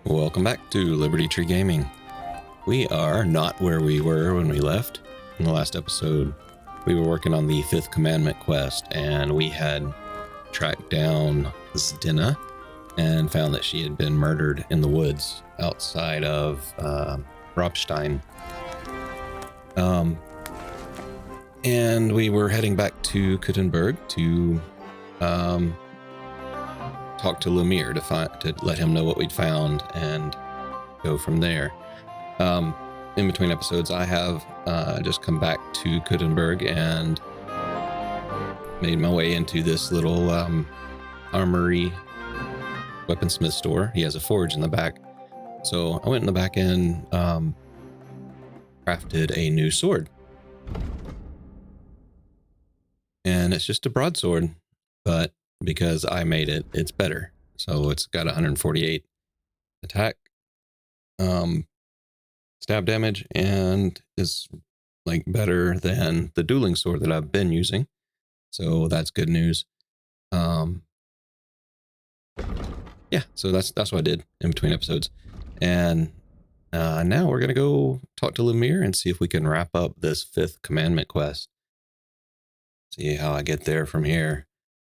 Welcome back to Liberty Tree Gaming. We are not where we were when we left. In the last episode, we were working on the 5th Commandment quest, and we had tracked down Zdina and found that she had been murdered in the woods outside of Ropstein. And we were heading back to Kuttenberg to talk to Lumir to let him know what we'd found and go from there. In between episodes, I have just come back to Kuttenberg and made my way into this little armory weaponsmith store. He has a forge in the back. So I went in the back and crafted a new sword. And it's just a broadsword, but because I made it, it's better. So it's got 148 attack, stab damage, and is like better than the dueling sword that I've been using. So that's good news. Yeah, so that's what I did in between episodes. And now we're going to go talk to Lumir and see if we can wrap up this 5th Commandment quest. See how I get there from here.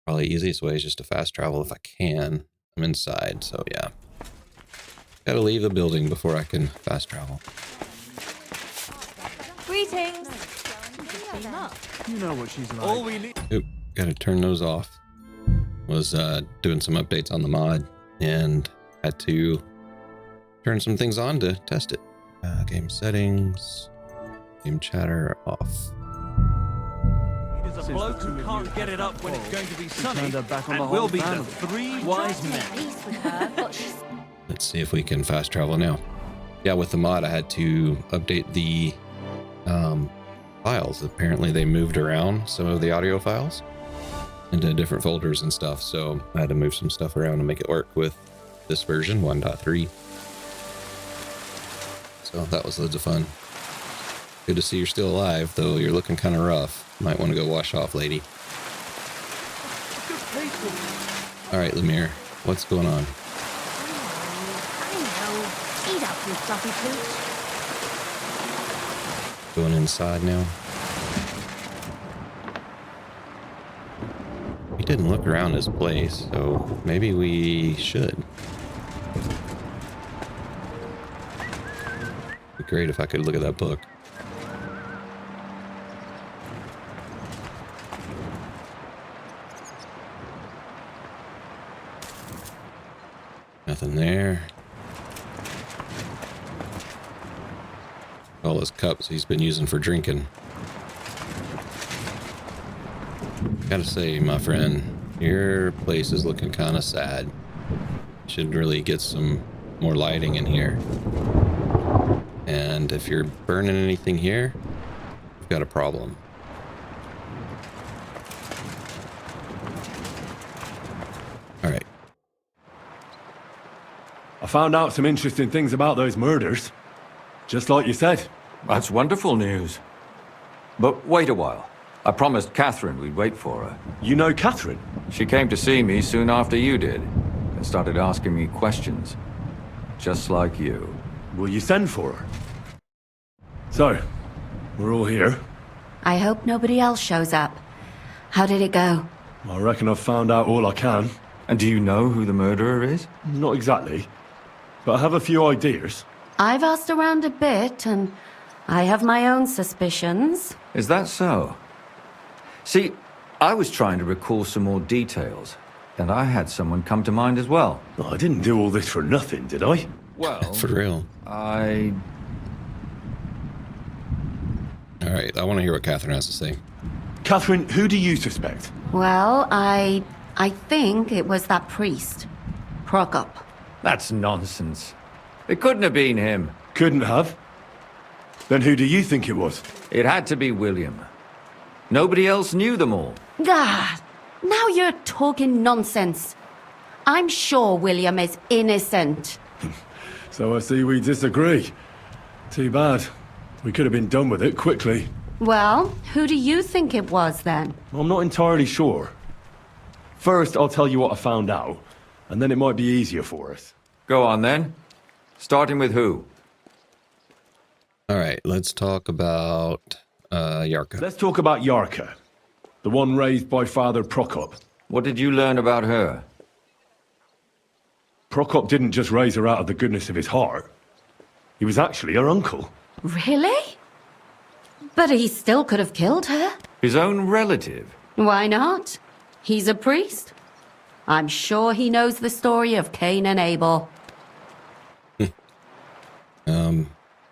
Probably the easiest way is just to fast travel if I can. I'm inside, so yeah. Gotta leave the building before I can fast travel. Greetings! You know what she's like. All we need. Oop, gotta turn those off. Was doing some updates on the mod and had to turn some things on to test it. Game settings, game chatter off. A bloke who can't get it up when it's going to be sunny, and will be the 3 wise men. Let's see if we can fast travel now. Yeah, with the mod, I had to update the files. Apparently, they moved around some of the audio files into different folders and stuff, so I had to move some stuff around to make it work with this version, 1.3. So that was loads of fun. Good to see you're still alive, though you're looking kind of rough. Might want to go wash off, lady. All right, Lumir, what's going on? I know. Eat up, you fluffy pooch. Going inside now. We didn't look around his place, so maybe we should. It'd be great if I could look at that book. Nothing there. All his cups he's been using for drinking. Gotta say, my friend, your place is looking kind of sad. Should really get some more lighting in here. And if you're burning anything here, you've got a problem. All right. I found out some interesting things about those murders. Just like you said. That's wonderful news. But wait a while. I promised Katherine we'd wait for her. You know Katherine? She came to see me soon after you did, and started asking me questions. Just like you. Will you send for her? So, we're all here. I hope nobody else shows up. How did it go? I reckon I've found out all I can. And do you know who the murderer is? Not exactly, but I have a few ideas. I've asked around a bit, and I have my own suspicions. Is that so? See, I was trying to recall some more details, and I had someone come to mind as well. I didn't do all this for nothing, did I? Well, For real. I... All right, I want to hear what Katherine has to say. Katherine, who do you suspect? Well, I think it was that priest, Prokop. That's nonsense. It couldn't have been him. Couldn't have. Then who do you think it was? It had to be William. Nobody else knew them all. God, now you're talking nonsense. I'm sure William is innocent. So I see we disagree. Too bad. We could have been done with it quickly. Well, who do you think it was then? I'm not entirely sure. First, I'll tell you what I found out, and then it might be easier for us. Go on then. Starting with who? All right, let's talk about Yarka. Let's talk about Yarka, the one raised by Father Prokop. What did you learn about her? Prokop didn't just raise her out of the goodness of his heart. He was actually her uncle. Really? But he still could have killed her. His own relative? Why not? He's a priest. I'm sure he knows the story of Cain and Abel.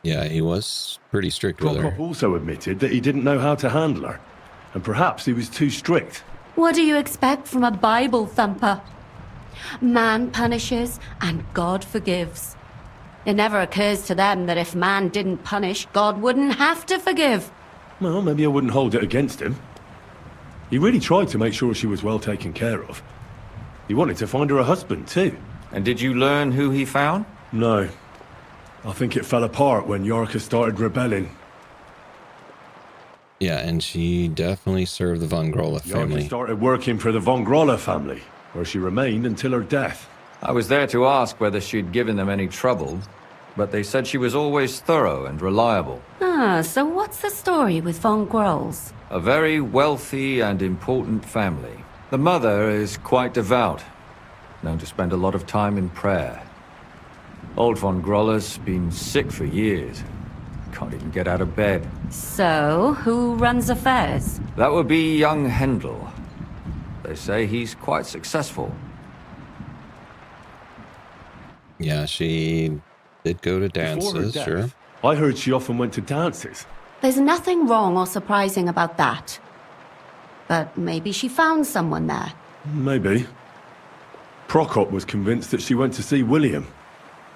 Yeah, he was pretty strict with her. Prokop also admitted that he didn't know how to handle her, and perhaps he was too strict. What do you expect from a Bible thumper? Man punishes and God forgives. It never occurs to them that if man didn't punish, God wouldn't have to forgive. Well, maybe I wouldn't hold it against him. He really tried to make sure she was well taken care of. He wanted to find her a husband, too. And did you learn who he found? No. I think it fell apart when Yarka started rebelling. Yeah, and she definitely served the Von Grolla Yarka family. started working for the Von Grolla family, where she remained until her death. I was there to ask whether she'd given them any trouble, but they said she was always thorough and reliable. Ah, so what's the story with Von Grolls? A very wealthy and important family. The mother is quite devout, known to spend a lot of time in prayer. Old Von Grolla's been sick for years. Can't even get out of bed. So, who runs affairs? That would be young Hendel. They say he's quite successful. Yeah, she did go to Before her dances, death, sure. I heard she often went to dances. There's nothing wrong or surprising about that. But maybe she found someone there. Maybe. Prokop was convinced that she went to see William.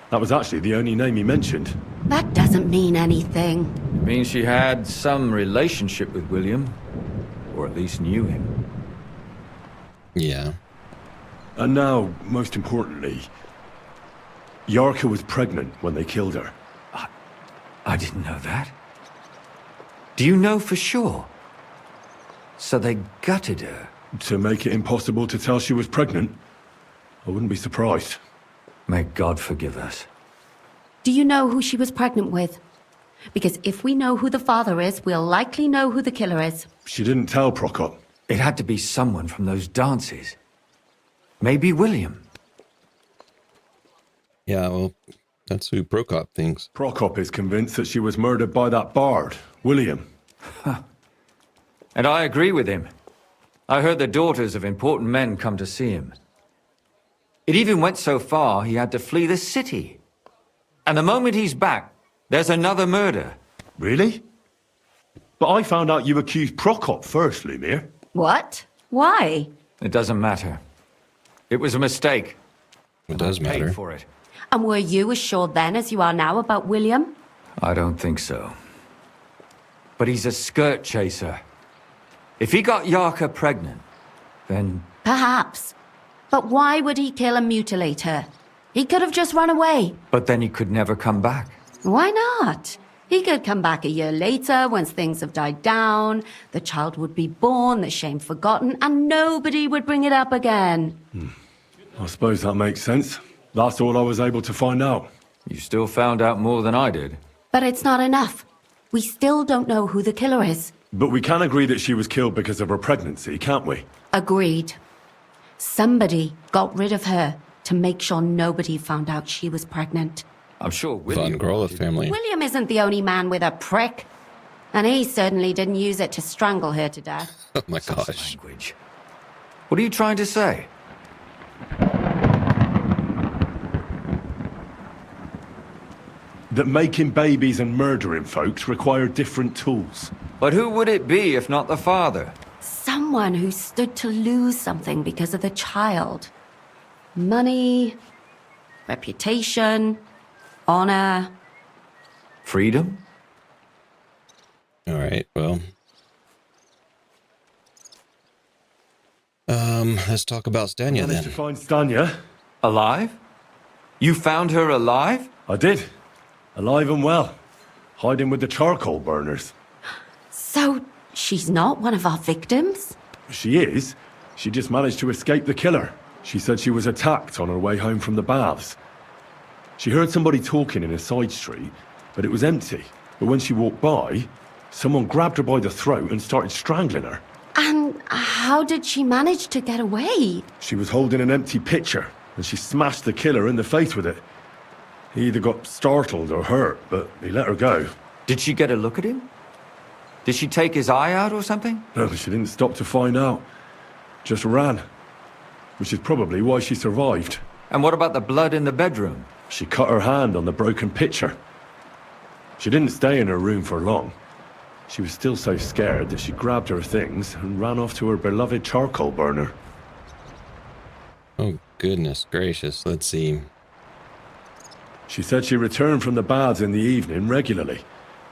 That was actually the only name he mentioned. That doesn't mean anything. It means she had some relationship with William, or at least knew him. Yeah. And now, most importantly, Yarka was pregnant when they killed her. I didn't know that. Do you know for sure? So they gutted her. To make it impossible to tell she was pregnant? I wouldn't be surprised. May God forgive us. Do you know who she was pregnant with? Because if we know who the father is, we'll likely know who the killer is. She didn't tell Prokop. It had to be someone from those dances. Maybe William. Yeah, well, that's who Prokop thinks. Prokop is convinced that she was murdered by that bard, William. And I agree with him. I heard the daughters of important men come to see him. It even went so far he had to flee the city. And the moment he's back, there's another murder. Really? But I found out you accused Prokop first, Lumir. What? Why? It doesn't matter. It was a mistake. It does I paid matter. for it. And were you as sure then as you are now about William? I don't think so. But he's a skirt chaser. If he got Yarka pregnant, then... Perhaps. But why would he kill and mutilate her? He could have just run away. But then he could never come back. Why not? He could come back a year later, once things have died down, the child would be born, the shame forgotten, and nobody would bring it up again. I suppose that makes sense. That's all I was able to find out. You still found out more than I did. But it's not enough. We still don't know who the killer is. But we can agree that she was killed because of her pregnancy, can't we? Agreed. Somebody got rid of her to make sure nobody found out she was pregnant. I'm sure Von William... Grolla family. William isn't the only man with a prick. And he certainly didn't use it to strangle her to death. Oh my Such gosh. language. What are you trying to say? That making babies and murdering folks require different tools. But who would it be if not the father? Someone who stood to lose something because of the child. Money, reputation, honor. Freedom? All right, well. Let's talk about Stanya Managed to then. find Stanya. Alive? You found her alive? I did. Alive and well. Hiding with the charcoal burners. So, she's not one of our victims? She is. She just managed to escape the killer. She said she was attacked on her way home from the baths. She heard somebody talking in a side street, but it was empty. But when she walked by, someone grabbed her by the throat and started strangling her. And how did she manage to get away? She was holding an empty pitcher, and she smashed the killer in the face with it. He either got startled or hurt, but he let her go. Did she get a look at him? Did she take his eye out or something? No, she didn't stop to find out. Just ran. Which is probably why she survived. And what about the blood in the bedroom? She cut her hand on the broken pitcher. She didn't stay in her room for long. She was still so scared that she grabbed her things and ran off to her beloved charcoal burner. Oh, goodness gracious. Let's see. She said she returned from the baths in the evening regularly,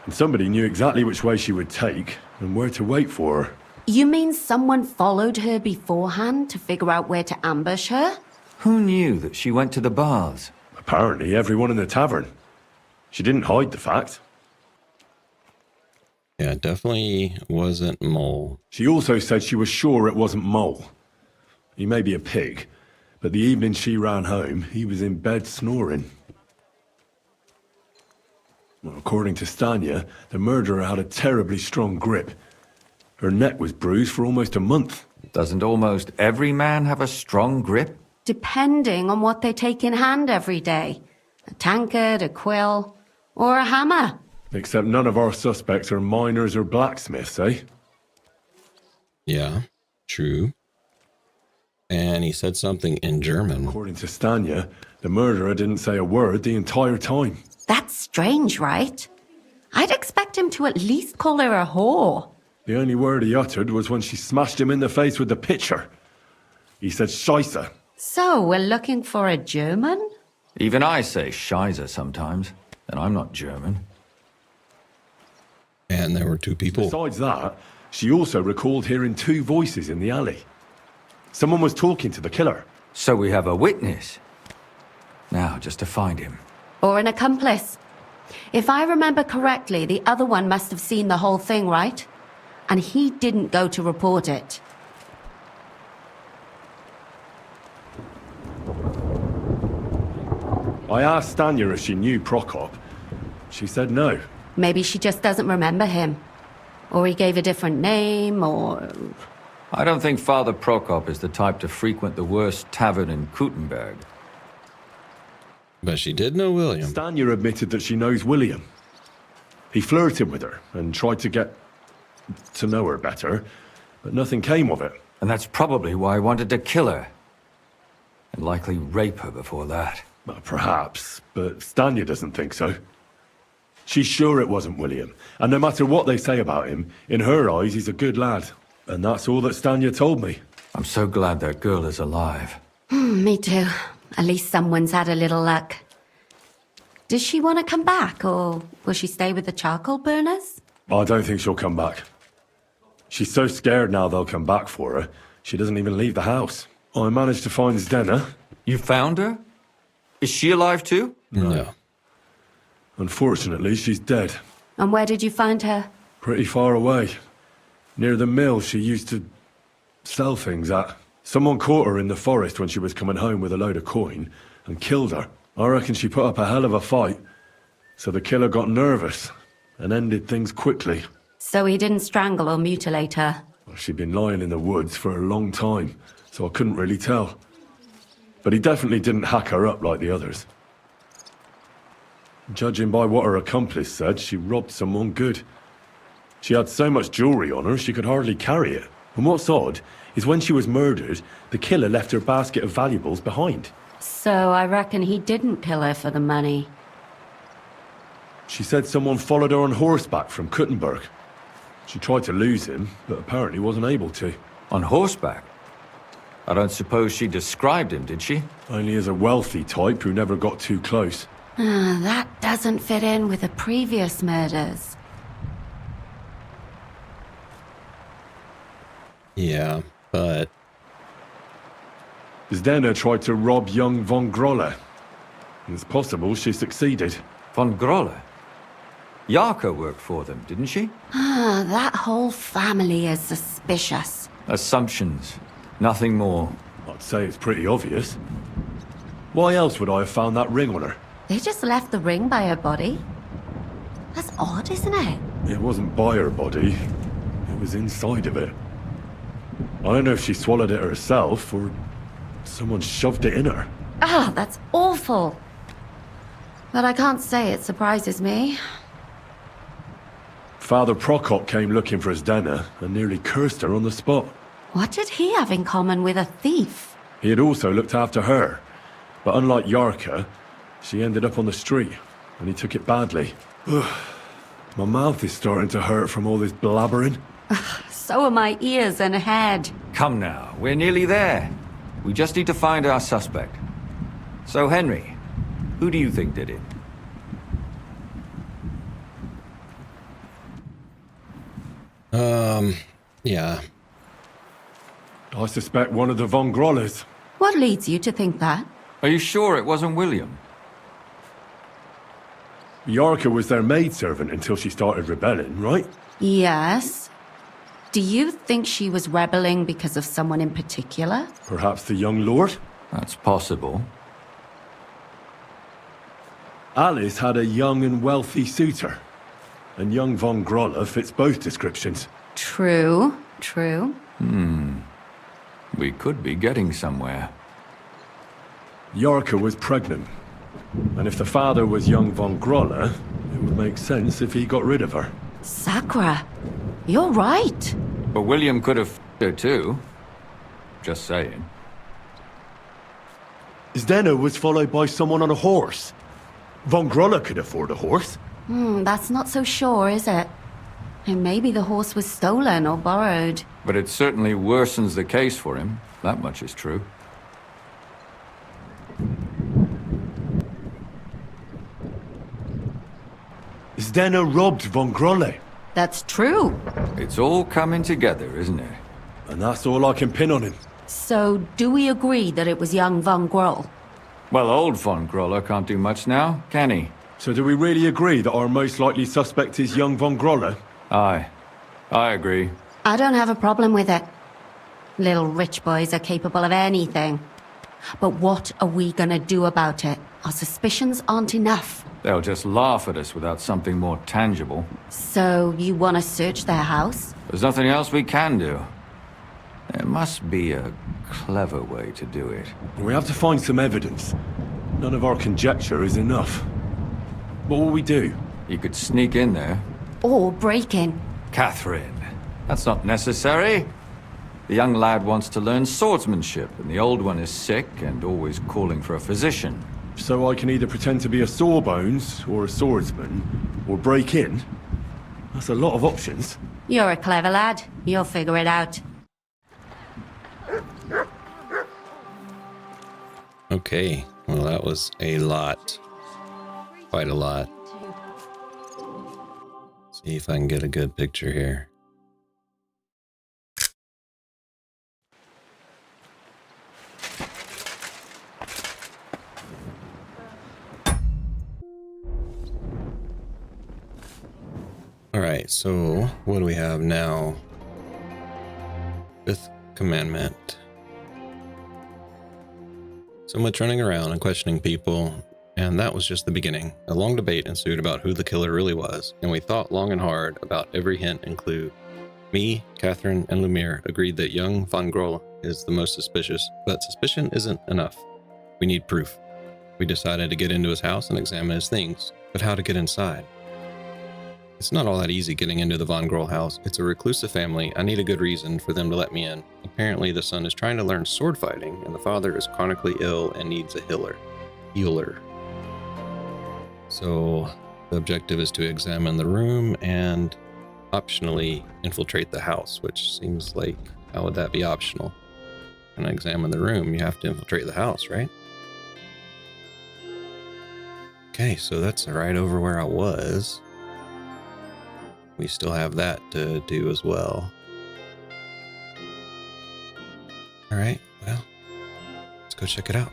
and somebody knew exactly which way she would take and where to wait for her. You mean someone followed her beforehand to figure out where to ambush her? Who knew that she went to the baths? Apparently everyone in the tavern. She didn't hide the fact. Yeah, it definitely wasn't Mole. She also said she was sure it wasn't Mole. He may be a pig, but the evening she ran home, he was in bed snoring. Well, according to Stanya, the murderer had a terribly strong grip. Her neck was bruised for almost a month. Doesn't almost every man have a strong grip? Depending on what they take in hand every day. A tankard, a quill, or a hammer. Except none of our suspects are miners or blacksmiths, eh? Yeah, true. And he said something in German. According to Stanya, the murderer didn't say a word the entire time. That's strange, right? I'd expect him to at least call her a whore. The only word he uttered was when she smashed him in the face with the pitcher. He said Scheisse. So, we're looking for a German? Even I say Scheiße sometimes, and I'm not German. And there were two people. Besides that, she also recalled hearing two voices in the alley. Someone was talking to the killer. So we have a witness. Now, just to find him. Or an accomplice. If I remember correctly, the other one must have seen the whole thing, right? And he didn't go to report it. I asked Stanya if she knew Prokop. She said no. Maybe she just doesn't remember him. Or he gave a different name, or... I don't think Father Prokop is the type to frequent the worst tavern in Kuttenberg. But she did know William. Stanya admitted that she knows William. He flirted with her and tried to get to know her better, but nothing came of it. And that's probably why I wanted to kill her. And likely rape her before that. Well, perhaps, but Stanya doesn't think so. She's sure it wasn't William, and no matter what they say about him, in her eyes he's a good lad. And that's all that Stanya told me. I'm so glad that girl is alive. Me too. At least someone's had a little luck. Does she want to come back, or will she stay with the charcoal burners? I don't think she'll come back. She's so scared now they'll come back for her, she doesn't even leave the house. I managed to find Zdena. You found her? Is she alive too? No. Unfortunately, she's dead. And where did you find her? Pretty far away. Near the mill she used to sell things at. Someone caught her in the forest when she was coming home with a load of coin and killed her. I reckon she put up a hell of a fight. So the killer got nervous and ended things quickly. So he didn't strangle or mutilate her? She'd been lying in the woods for a long time, so I couldn't really tell. But he definitely didn't hack her up like the others. Judging by what her accomplice said, she robbed someone good. She had so much jewelry on her, she could hardly carry it. And what's odd is when she was murdered, the killer left her basket of valuables behind. So I reckon he didn't kill her for the money. She said someone followed her on horseback from Kuttenberg. She tried to lose him, but apparently wasn't able to. On horseback? I don't suppose she described him, did she? Only as a wealthy type who never got too close. That doesn't fit in with the previous murders. Yeah, but... Zdena tried to rob young von Grolle. It's possible she succeeded. Von Grolle? Yarka worked for them, didn't she? That whole family is suspicious. Assumptions. Nothing more. I'd say it's pretty obvious. Why else would I have found that ring on her? They just left the ring by her body. That's odd, isn't it? It wasn't by her body. It was inside of it. I don't know if she swallowed it herself or someone shoved it in her. Ah, that's awful. But I can't say it surprises me. Father Prokop came looking for Zdena and nearly cursed her on the spot. What did he have in common with a thief? He had also looked after her. But unlike Yarka, she ended up on the street, and he took it badly. Ugh. My mouth is starting to hurt from all this blabbering. So are my ears and head. Come now, we're nearly there. We just need to find our suspect. So, Henry, who do you think did it? Yeah. I suspect one of the Von Grollers. What leads you to think that? Are you sure it wasn't William? Yarka was their maidservant until she started rebelling, right? Yes. Do you think she was rebelling because of someone in particular? Perhaps the young lord? That's possible. Alice had a young and wealthy suitor. And young Von Groller fits both descriptions. True, true. We could be getting somewhere. Yarka was pregnant. And if the father was young Von Groller, it would make sense if he got rid of her. Sakura, you're right. But William could have f***ed her too. Just saying. Zdena was followed by someone on a horse. Von Groller could afford a horse. That's not so sure, is it? And maybe the horse was stolen or borrowed. But it certainly worsens the case for him. That much is true. Zdena robbed Von Groller. That's true. It's all coming together, isn't it? And that's all I can pin on him. So, do we agree that it was young Von Groll? Well, old Von Groller can't do much now, can he? So do we really agree that our most likely suspect is young Von Groller? Aye. I agree. I don't have a problem with it. Little rich boys are capable of anything. But what are we gonna do about it? Our suspicions aren't enough. They'll just laugh at us without something more tangible. So, you wanna search their house? There's nothing else we can do. There must be a clever way to do it. We have to find some evidence. None of our conjecture is enough. What will we do? You could sneak in there. Or break in? Katherine, that's not necessary. The young lad wants to learn swordsmanship, and the old one is sick and always calling for a physician. So I can either pretend to be a sawbones, or a swordsman, or break in? That's a lot of options. You're a clever lad. You'll figure it out. Okay. Well, that was a lot. Quite a lot. See if I can get a good picture here. Alright, so what do we have now? Fifth Commandment. So much running around and questioning people, and that was just the beginning. A long debate ensued about who the killer really was, and we thought long and hard about every hint and clue. Me, Katherine, and Lumir agreed that young Von Groll is the most suspicious, but suspicion isn't enough. We need proof. We decided to get into his house and examine his things, but how to get inside? It's not all that easy getting into the Von Groll house. It's a reclusive family. I need a good reason for them to let me in. Apparently the son is trying to learn sword fighting, and the father is chronically ill and needs a healer. So the objective is to examine the room and optionally infiltrate the house, which seems like, how would that be optional? When I examine the room, you have to infiltrate the house, right? Okay, so that's right over where I was. We still have that to do as well. All right, well, let's go check it out.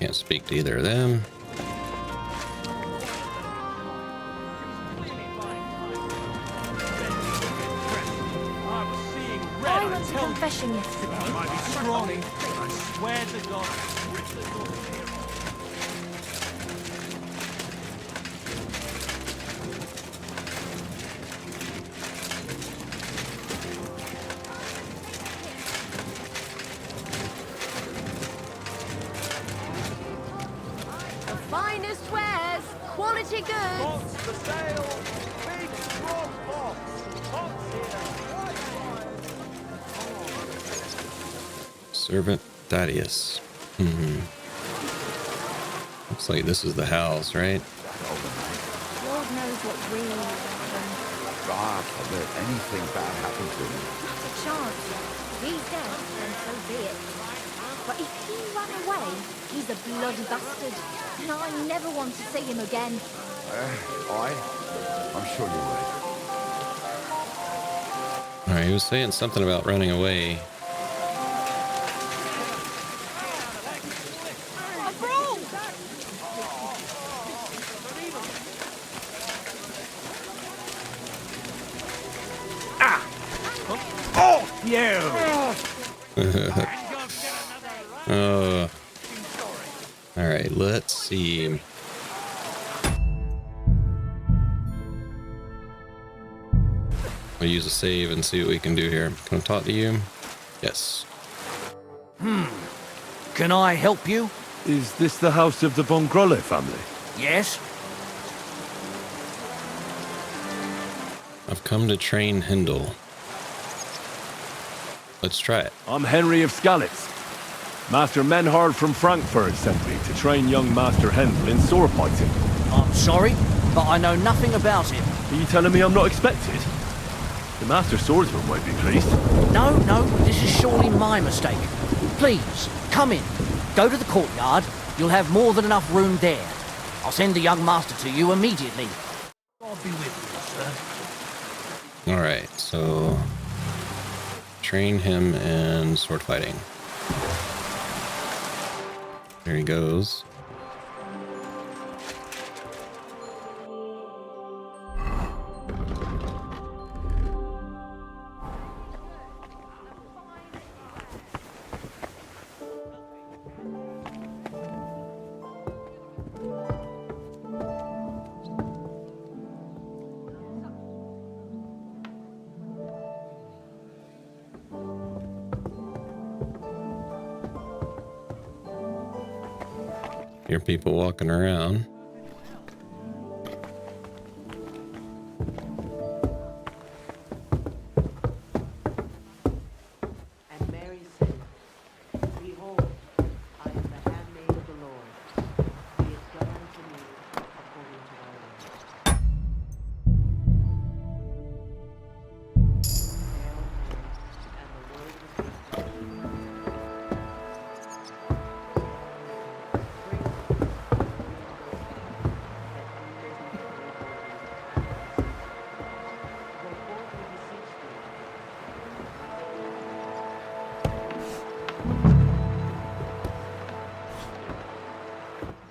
Can't speak to either of them. I went to confession yesterday. Might be strong. I swear to God, rip the door clear off. The finest wares, quality goods. Box for sale! Big strong box! Box here! Servant Thaddeus. Looks like this is the house, right? Lord knows what really happened. God forbid anything bad happened to him. Not a chance. He's dead, and so be it. But if he ran away, he's a bloody bastard. And I never want to see him again. I'm sure you would. Alright, he was saying something about running away. Alright, let's see. We'll use a save and see what we can do here. Can I talk to you? Yes. Can I help you? Is this the house of the Von Grolle family? Yes? I've come to train Hindle. Let's try it. I'm Henry of Skalitz. Master Menhard from Frankfurt sent me to train young Master Hendel in sword fighting. I'm sorry, but I know nothing about it. Are you telling me I'm not expected? The Master Swordsman won't be pleased. No, this is surely my mistake. Please, come in. Go to the courtyard. You'll have more than enough room there. I'll send the young master to you immediately. I'll be with you, sir. Alright, so train him in sword fighting. There he goes. Hear people walking around. And Mary said, Behold, I am the handmaid of the Lord. Be it done unto me according to thy word. And the word was given to me.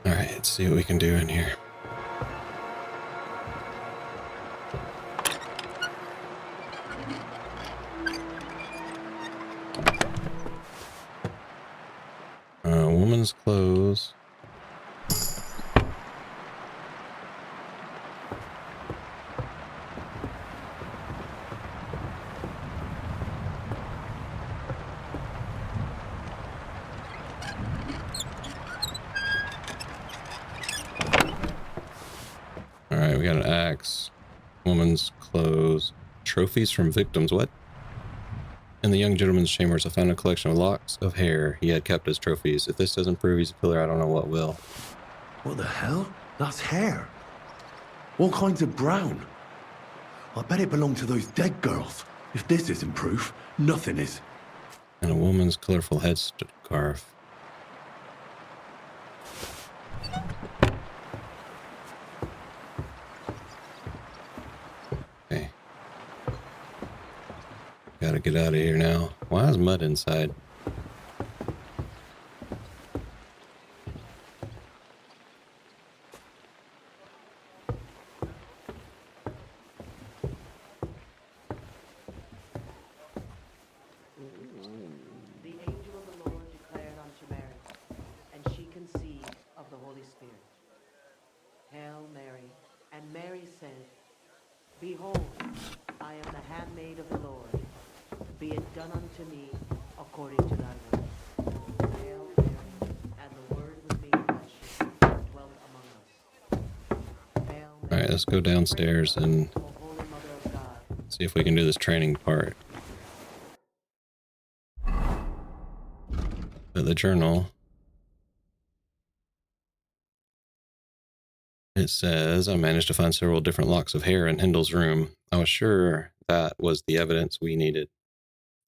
Alright, let's see what we can do in here. Woman's clothes. Alright, we got an axe. Woman's clothes. Trophies from victims. What? In the young gentleman's chambers, I found a collection of locks of hair he had kept as trophies. If this doesn't prove he's a killer, I don't know what will. What the hell? That's hair. All kinds of brown. I bet it belonged to those dead girls. If this isn't proof, nothing is. And a woman's colorful headscarf. Okay. Gotta get out of here now. Why is mud inside? The angel of the Lord declared unto Mary, Holy Spirit. Hail Mary, and Mary said, Behold, I am the handmaid of the Lord. Be it done unto me according to thy word. Hail Mary, and the Word was made flesh, and dwelt among us. Hail Mary, All right, let's go downstairs and O Holy Mother of God. see if we can do this training part. The journal. It says, I managed to find several different locks of hair in Hendel's room. I was sure that was the evidence we needed.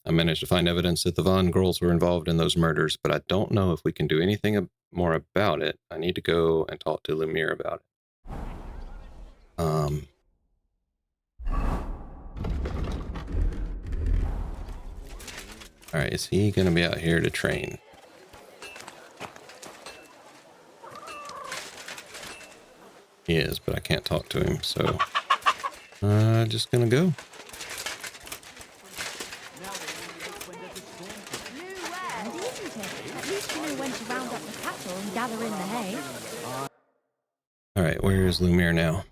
I managed to find evidence that the Von girls were involved in those murders, but I don't know if we can do anything more about it. I need to go and talk to Lumir about it. All right, is he going to be out here to train? He is, but I can't talk to him, so just gonna go. At least you know when to round up the cattle and gather in the hay. All right, where is Lumir now?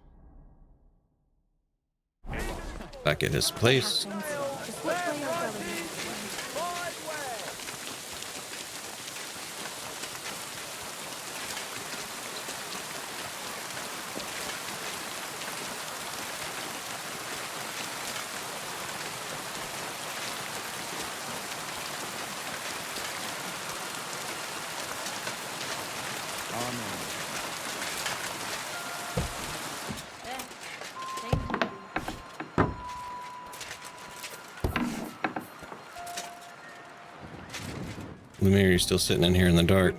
Back at his place. Just which way you're going. Lumir, you're still sitting in here in the dark.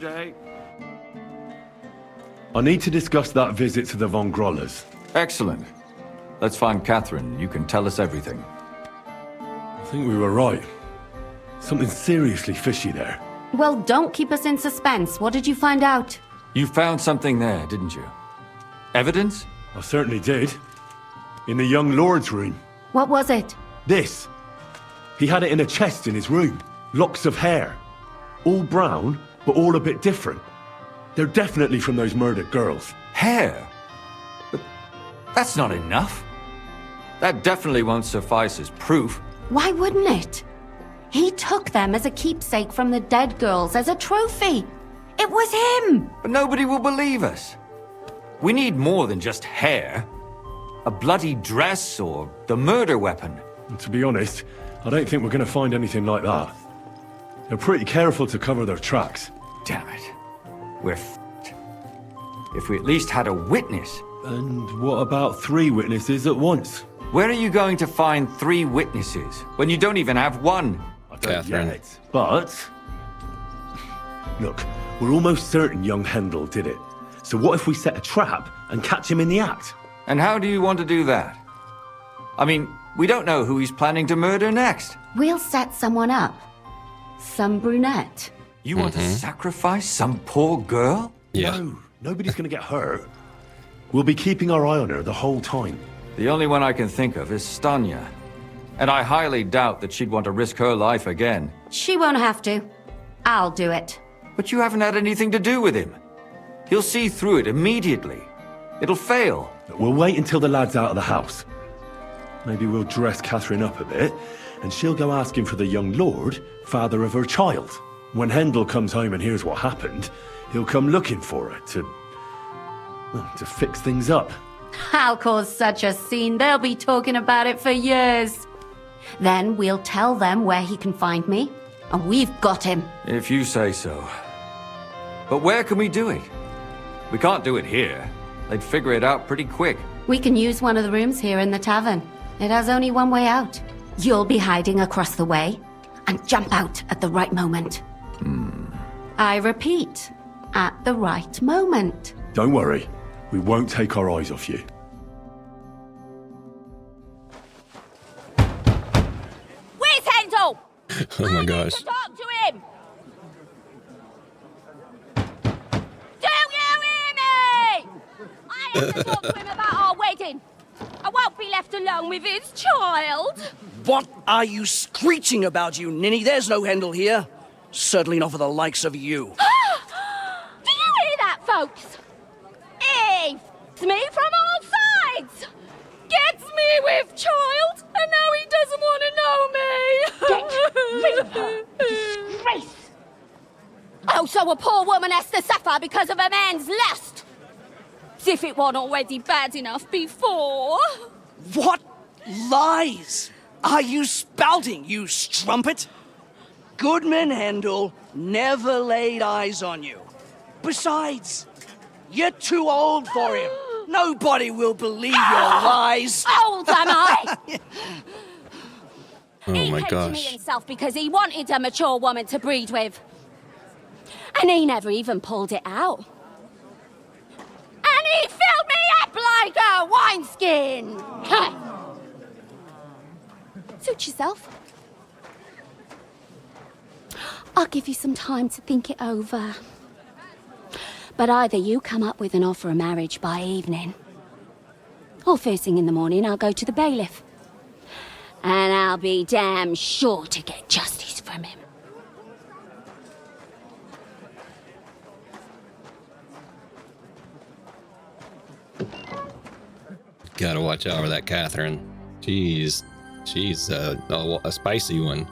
I need to discuss that visit to the Von Grollers. Excellent. Let's find Katherine. You can tell us everything. I think we were right. Something seriously fishy there. Well, don't keep us in suspense. What did you find out? You found something there, didn't you? Evidence? I certainly did. In the young lord's room. What was it? This. He had it in a chest in his room. Locks of hair. All brown, but all a bit different. They're definitely from those murdered girls. Hair? But that's not enough. That definitely won't suffice as proof. Why wouldn't it? He took them as a keepsake from the dead girls, as a trophy. It was him! But nobody will believe us. We need more than just hair. A bloody dress or the murder weapon. And to be honest, I don't think we're going to find anything like that. They're pretty careful to cover their tracks. Damn it. We're f***ed. If we at least had a witness. And what about 3 witnesses at once? Where are you going to find 3 witnesses when you don't even have one? I don't Katherine. yet, but... Look, we're almost certain young Hendel did it. So what if we set a trap and catch him in the act? And how do you want to do that? I mean, we don't know who he's planning to murder next. We'll set someone up. Some brunette. You want to sacrifice some poor girl? Yeah. No, nobody's going to get hurt. We'll be keeping our eye on her the whole time. The only one I can think of is Stanya. And I highly doubt that she'd want to risk her life again. She won't have to. I'll do it. But you haven't had anything to do with him. He'll see through it immediately. It'll fail. We'll wait until the lad's out of the house. Maybe we'll dress Katherine up a bit, and she'll go asking for the young lord, father of her child. When Hendel comes home and hears what happened, he'll come looking for her to fix things up. I'll cause such a scene, they'll be talking about it for years. Then we'll tell them where he can find me, and we've got him. If you say so. But where can we do it? We can't do it here. They'd figure it out pretty quick. We can use one of the rooms here in the tavern. It has only one way out. You'll be hiding across the way, and jump out at the right moment. I repeat, at the right moment. Don't worry, we won't take our eyes off you. Where's Hendel? Oh my gosh. To talk to him. Do you hear me? I have to talk to him about our wedding. I won't be left alone with his child. What are you screeching about, you ninny? There's no Hendel here. Certainly not for the likes of you. Do you hear that, folks. He f***s me from all sides. Gets me with child, and now he doesn't want to know me. Get rid of her. Disgrace. Oh, so a poor woman has to suffer because of a man's lust. As if it wasn't already bad enough before. What lies are you spouting, you strumpet? Goodman Hendel never laid eyes on you. Besides, you're too old for him. Nobody will believe your lies. Old am I? Oh He my came to me gosh. himself because he wanted a mature woman to breed with. And he never even pulled it out. And he filled me up like a wineskin. Suit yourself. I'll give you some time to think it over. But either you come up with an offer of marriage by evening, or first thing in the morning I'll go to the bailiff. And I'll be damn sure to get justice from him. Gotta watch out for that Catherine. She's a spicy one.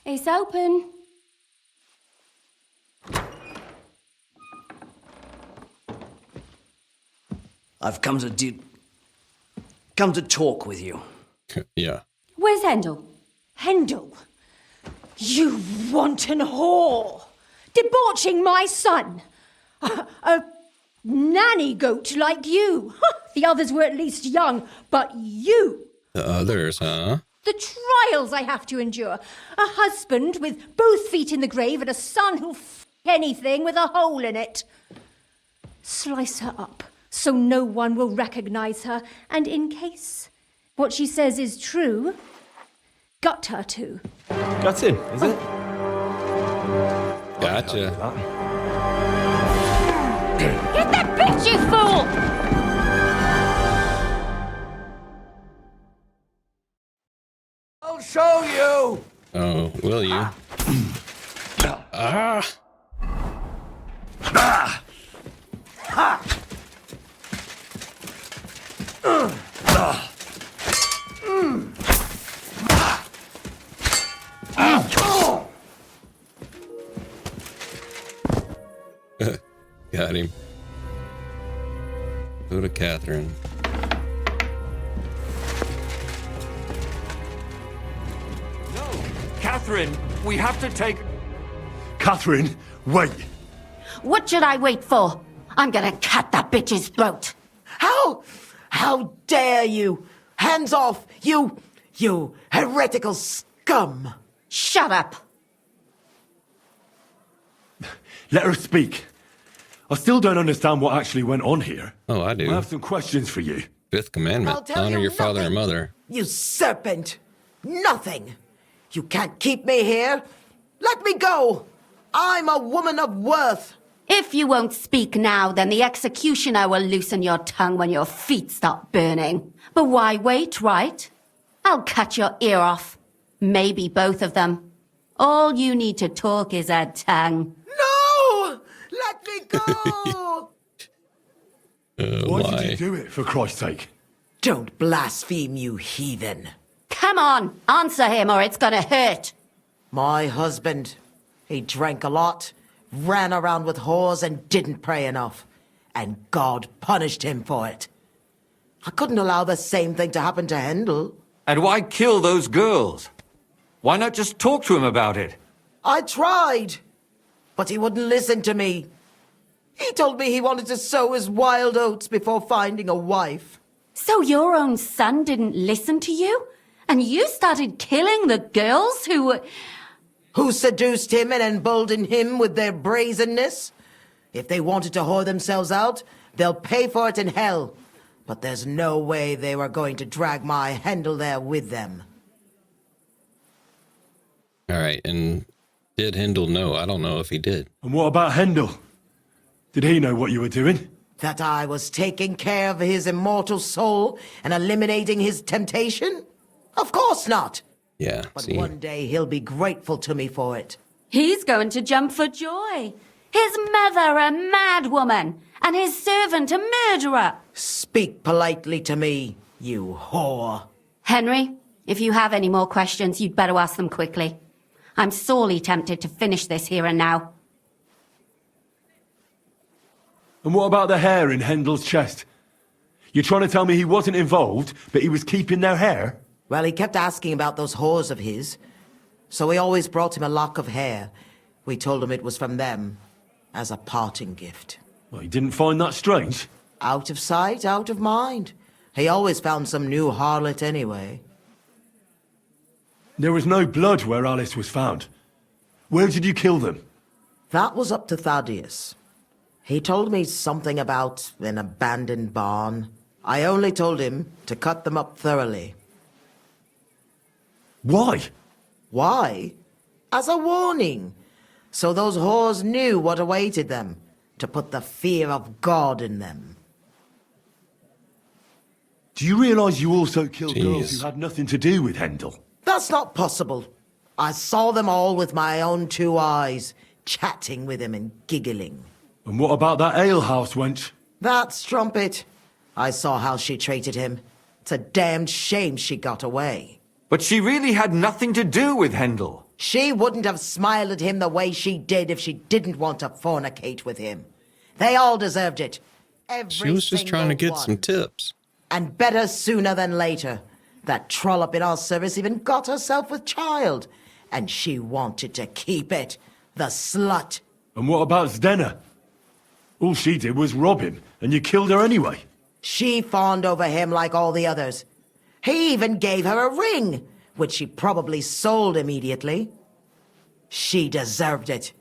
It's open. I've come to talk with you. Yeah. Where's Hendel? Hendel, you wanton whore! Debauching my son! A nanny goat like you! The others were at least young, but you! The others, huh? The trials I have to endure. A husband with both feet in the grave and a son who'll f anything with a hole in it. Slice her up so no one will recognize her, and in case what she says is true, gut her too. Gutting, is it? Gotcha. Get that bitch, you fool! I'll show you! Oh, will you? Ah! Got him. Go to Catherine. Catherine, we have to take... Catherine, wait! What should I wait for? I'm gonna cut that bitch's throat. How dare you? Hands off, you heretical scum! Shut up. Let her speak. I still don't understand what actually went on here. Oh, I do. I have some questions for you. Fifth I'll commandment. tell Honor you your father and nothing. mother. You serpent! Nothing! You can't keep me here! Let me go! I'm a woman of worth! If you won't speak now, then the executioner will loosen your tongue when your feet start burning. But why wait, right? I'll cut your ear off. Maybe both of them. All you need to talk is a tongue. No! Let me go! Why Why? did you do it, for Christ's sake? Don't blaspheme, you heathen. Come on, answer him or it's gonna hurt. My husband, he drank a lot, ran around with whores and didn't pray enough. And God punished him for it. I couldn't allow the same thing to happen to Hendel. And why kill those girls? Why not just talk to him about it? I tried, but he wouldn't listen to me. He told me he wanted to sow his wild oats before finding a wife. So your own son didn't listen to you? And you started killing the girls who were... Who seduced him and emboldened him with their brazenness? If they wanted to whore themselves out, they'll pay for it in hell. But there's no way they were going to drag my Hendel there with them. All right, and did Hindle know? I don't know if he did. And what about Hendel? Did he know what you were doing? That I was taking care of his immortal soul and eliminating his temptation? Of course not. Yeah, But see? one day he'll be grateful to me for it. He's going to jump for joy. His mother a mad woman, and his servant a murderer. Speak politely to me, you whore. Henry, if you have any more questions, you'd better ask them quickly. I'm sorely tempted to finish this here and now. And what about the hair in Hendel's chest? You're trying to tell me he wasn't involved, but he was keeping their hair? Well, he kept asking about those whores of his. So we always brought him a lock of hair. We told him it was from them, as a parting gift. Well, he didn't find that strange? Out of sight, out of mind. He always found some new harlot anyway. There was no blood where Alice was found. Where did you kill them? That was up to Thaddeus. He told me something about an abandoned barn. I only told him to cut them up thoroughly. Why? Why? As a warning. So those whores knew what awaited them. To put the fear of God in them. Do you realise you also killed girls Jeez. who had nothing to do with Hendel? That's not possible. I saw them all with my own 2 eyes, chatting with him and giggling. And what about that alehouse wench? That strumpet. I saw how she treated him. It's a damned shame she got away. But she really had nothing to do with Hendel. She wouldn't have smiled at him the way she did if she didn't want to fornicate with him. They all deserved it. She was just trying to get some tips. And better sooner than later. That trollop in our service even got herself with child. And she wanted to keep it. The slut. And what about Zdenna? All she did was rob him, and you killed her anyway. She fawned over him like all the others. He even gave her a ring, which she probably sold immediately. She deserved it.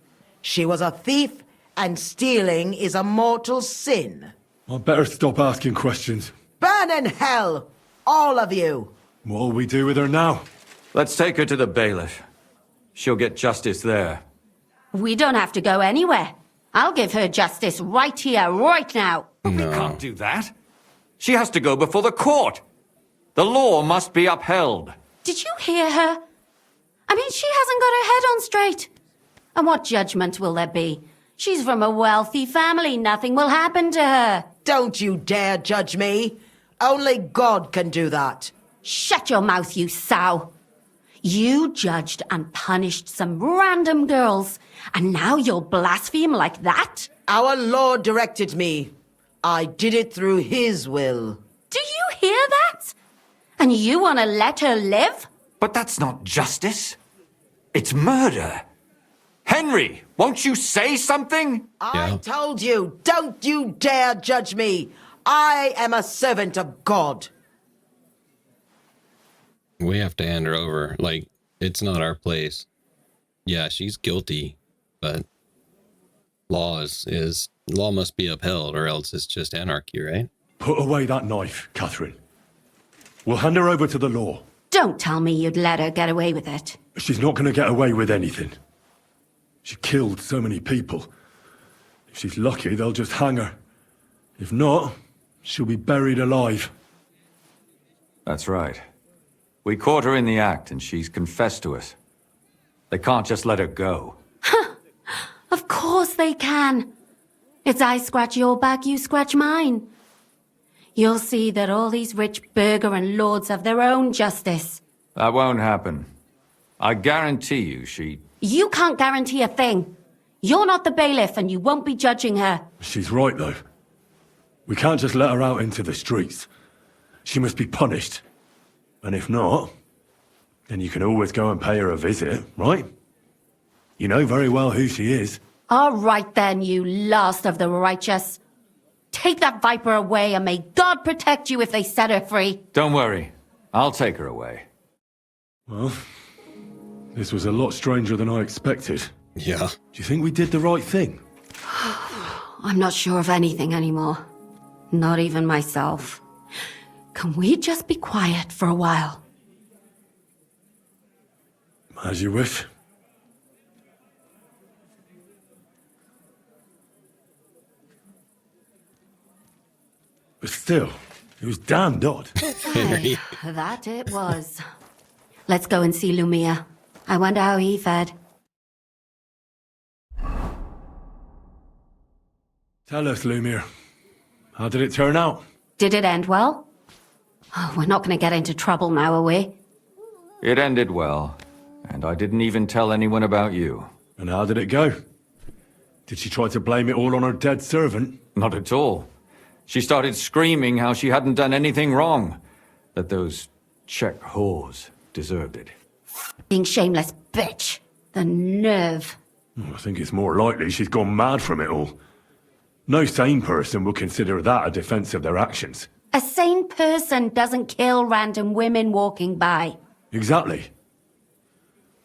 She was a thief, and stealing is a mortal sin. I'd better stop asking questions. Burn in hell, all of you. What'll we do with her now? Let's take her to the bailiff. She'll get justice there. We don't have to go anywhere. I'll give her justice right here, right now. We can't do that. She has to go before the court. The law must be upheld. Did you hear her? I mean, she hasn't got her head on straight. And what judgment will there be? She's from a wealthy family. Nothing will happen to her. Don't you dare judge me. Only God can do that. Shut your mouth, you sow. You judged and punished some random girls, and now you'll blaspheme like that? Our Lord directed me. I did it through His will. Do you hear that? And you want to let her live? But that's not justice. It's murder. Henry, won't you say something? I told you, don't you dare judge me. I am a servant of God. We have to hand her over. Like, it's not our place. Yeah, she's guilty, but law law must be upheld, or else it's just anarchy, right? Put away that knife, Catherine. We'll hand her over to the law. Don't tell me you'd let her get away with it. She's not going to get away with anything. She killed so many people. If she's lucky, they'll just hang her. If not, she'll be buried alive. That's right. We caught her in the act, and she's confessed to us. They can't just let her go. Of course they can. It's I scratch your back, you scratch mine. You'll see that all these rich burgher and lords have their own justice. That won't happen. I guarantee you she... You can't guarantee a thing. You're not the bailiff, and you won't be judging her. She's right, though. We can't just let her out into the streets. She must be punished. And if not, then you can always go and pay her a visit, right? You know very well who she is. All right then, you last of the righteous. Take that viper away, and may God protect you if they set her free. Don't worry. I'll take her away. Well, this was a lot stranger than I expected. Yeah. Do you think we did the right thing? I'm not sure of anything anymore. Not even myself. Can we just be quiet for a while? As you wish. Still, it was damned odd. Henry. That it was. Let's go and see Lumir. I wonder how he fared. Tell us, Lumir. How did it turn out? Did it end well? Oh, we're not going to get into trouble now, are we? It ended well, and I didn't even tell anyone about you. And how did it go? Did she try to blame it all on her dead servant? Not at all. She started screaming how she hadn't done anything wrong, that those Czech whores deserved it. Being shameless bitch. The nerve. I think it's more likely she's gone mad from it all. No sane person will consider that a defense of their actions. A sane person doesn't kill random women walking by. Exactly.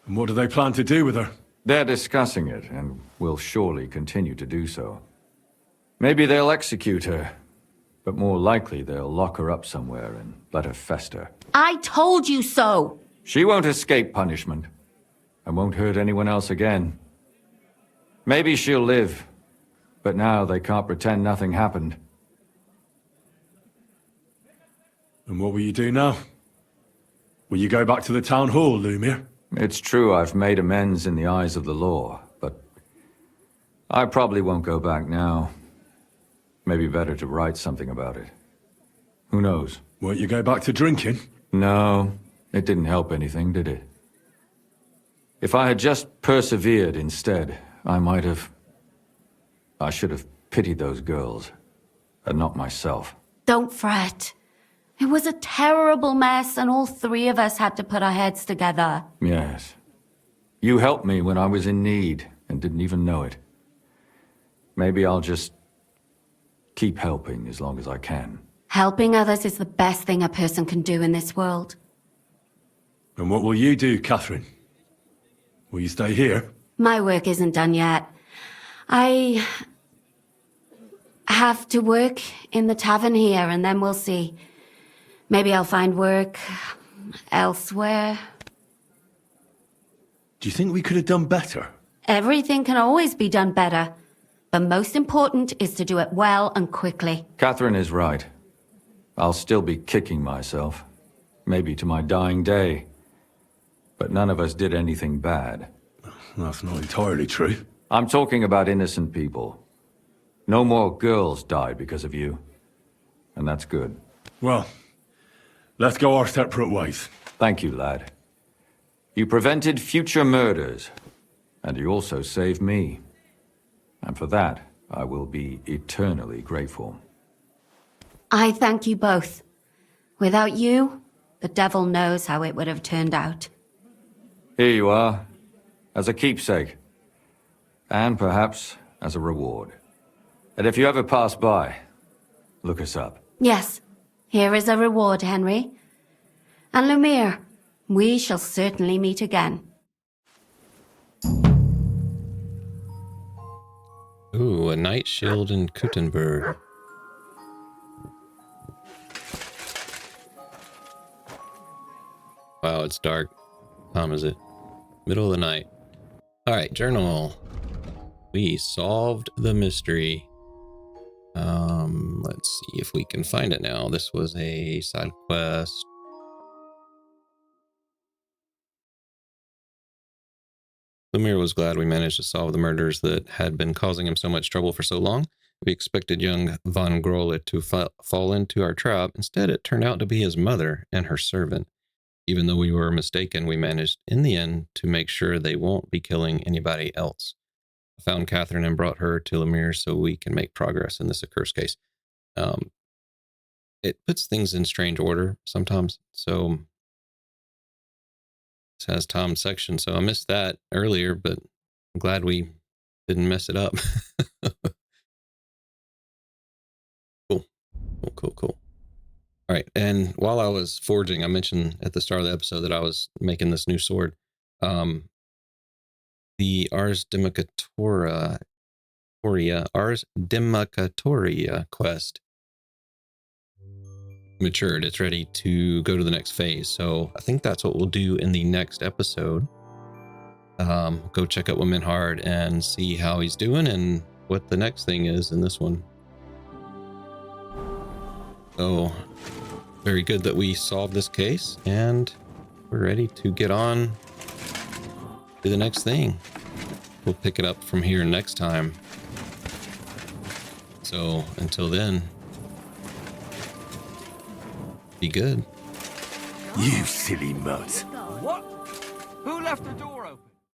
And what do they plan to do with her? They're discussing it, and will surely continue to do so. Maybe they'll execute her, but more likely they'll lock her up somewhere and let her fester. I told you so! She won't escape punishment, and won't hurt anyone else again. Maybe she'll live, but now they can't pretend nothing happened. And what will you do now? Will you go back to the town hall, Lumir? It's true I've made amends in the eyes of the law, but I probably won't go back now. Maybe better to write something about it. Who knows? Won't you go back to drinking? No, it didn't help anything, did it? If I had just persevered instead, I should have pitied those girls, and not myself. Don't fret. It was a terrible mess, and all three of us had to put our heads together. Yes. You helped me when I was in need, and didn't even know it. Maybe I'll just keep helping as long as I can. Helping others is the best thing a person can do in this world. And what will you do, Katherine? Will you stay here? My work isn't done yet. I have to work in the tavern here, and then we'll see. Maybe I'll find work elsewhere. Do you think we could have done better? Everything can always be done better. The most important is to do it well and quickly. Katherine is right. I'll still be kicking myself. Maybe to my dying day. But none of us did anything bad. That's not entirely true. I'm talking about innocent people. No more girls died because of you. And that's good. Well, let's go our separate ways. Thank you, lad. You prevented future murders. And you also saved me. And for that, I will be eternally grateful. I thank you both. Without you, the devil knows how it would have turned out. Here you are, as a keepsake. And perhaps as a reward. And if you ever pass by, look us up. Yes, here is a reward, Henry. And Lumir, we shall certainly meet again. Ooh, a night shield in Kuttenberg. Wow, it's dark. What time is it? Middle of the night. Alright, journal. We solved the mystery. Let's see if we can find it now. This was a side quest. Lumir was glad we managed to solve the murders that had been causing him so much trouble for so long. We expected young von Grole to fall into our trap. Instead, it turned out to be his mother and her servant. Even though we were mistaken, we managed in the end to make sure they won't be killing anybody else. I found Katherine and brought her to Lumir so we can make progress in this accursed case. It puts things in strange order sometimes, so this has Tom's section, so I missed that earlier, but I'm glad we didn't mess it up. Cool. All right, and while I was forging, I mentioned at the start of the episode that I was making this new sword. The Ars Democatoria quest matured. It's ready to go to the next phase. So I think that's what we'll do in the next episode. Go check out Womenhard and see how he's doing and what the next thing is in this one. So, very good that we solved this case, and we're ready to get on to the next thing. We'll pick it up from here next time. So, until then, be good. You silly mutt. What? Who left the door open?